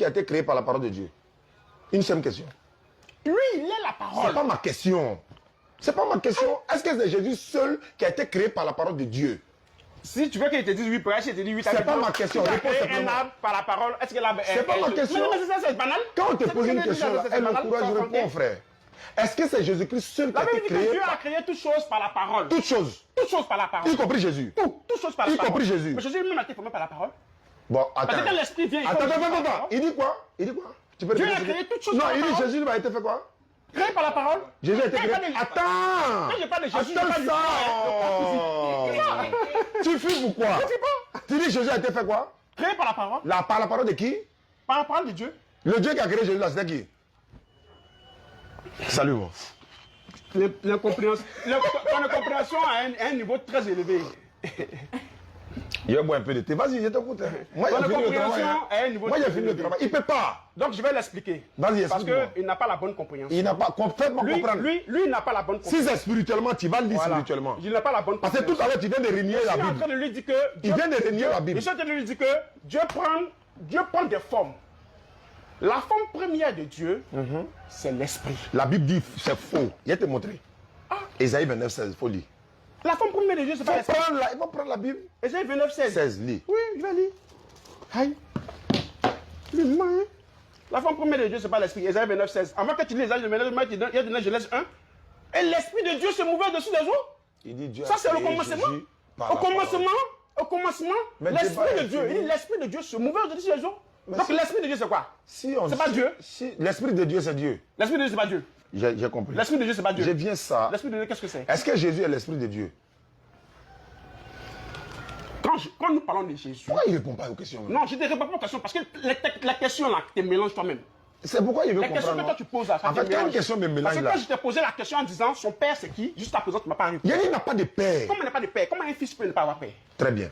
qui a été créé par la parole de Dieu? Une seule question. Lui, il est la parole. C'est pas ma question. C'est pas ma question. Est-ce que c'est Jésus seul qui a été créé par la parole de Dieu? Si tu veux qu'il te dise oui, pour il te dit oui. C'est pas ma question. Tu as créé un arbre par la parole. Est-ce que l'arbre est... C'est pas ma question. Mais ça, c'est banal. Quand on te pose une question, là, elle m'encourage, je réponds, frère. Est-ce que c'est Jésus-Christ seul qui a été créé? Dieu a créé toutes choses par la parole. Toutes choses. Toutes choses par la parole. Y compris Jésus. Toutes choses par la parole. Y compris Jésus. Mais Jésus lui-même a été formé par la parole. Bon, attends. Parce que quand l'esprit vient, il Attends. Il dit quoi? Il dit quoi? Tu peux Dieu répéter a créé toutes choses Non, par la il dit parole. Jésus a été fait quoi? Créé par la parole. Jésus a été créé. Attends! Quand je parle de Jésus, Attends je parle ça! Tu fuis pourquoi? Tu dis Jésus a été fait quoi? Créé par la parole. Par la parole de qui? Par la parole de Dieu. Le Dieu qui a créé Jésus là, c'était qui? Salut moi. La compréhension à un niveau très élevé. Il va boire un peu de thé. Vas-y, je t'écoute. Moi, j'ai fini le travail. Moi, j'ai fini le travail. Il ne peut pas. Donc, je vais l'expliquer. Vas-y, parce explique-moi. qu'il n'a pas la bonne compréhension. Il n'a pas complètement comprendre. Lui, il n'a pas la bonne compréhension. Si c'est spirituellement, tu vas le dire spirituellement. Il n'a pas la bonne Parce compréhension. que tout à l'heure, tu viens de renier la Je suis en Bible. train de lui dire que... Il vient de renier la Bible. Je suis en train de lui dire que Dieu prend des formes. La forme première de Dieu, c'est l'esprit. La Bible dit c'est faux. Il va te montrer. Ésaïe 29, 16, il faut lire. La forme première de Dieu, c'est pas l'esprit. Il va prendre la Bible. Ésaïe 29, 16. 16, lis. Oui, je vais lire. Aïe. La forme première de Dieu, c'est pas l'esprit. Ésaïe 29, 16. Avant que tu lis Ésaïe 29, il y a de Genèse 1. Et l'esprit de Dieu se mouvait au-dessus des eaux. Il dit Dieu. Ça, c'est le commencement. Au commencement, l'esprit de Dieu. Il dit l'esprit de Dieu se mouvait au-dessus des eaux. Donc l'esprit de Dieu, c'est quoi? C'est pas Dieu. L'esprit de Dieu, c'est Dieu. L'esprit de Dieu, c'est pas Dieu. J'ai compris. L'esprit de Dieu, c'est pas Dieu. J'ai bien ça. L'esprit de Dieu, qu'est-ce que c'est? Est-ce que Jésus est l'esprit de Dieu? Quand nous parlons de Jésus... Pourquoi il ne répond pas aux questions? Non, je ne te réponds pas aux questions parce que la question là, tu te mélanges toi-même. C'est pourquoi il veut comprendre. La question que toi tu poses à en fait, quand une question me mélange parce que là... quand je t'ai posé la question en disant son père c'est qui, juste à présent tu ne m'as pas répondu. Il n'a pas de père. Comment il n'a pas de père? Comment un fils peut ne pas avoir père? Très bien.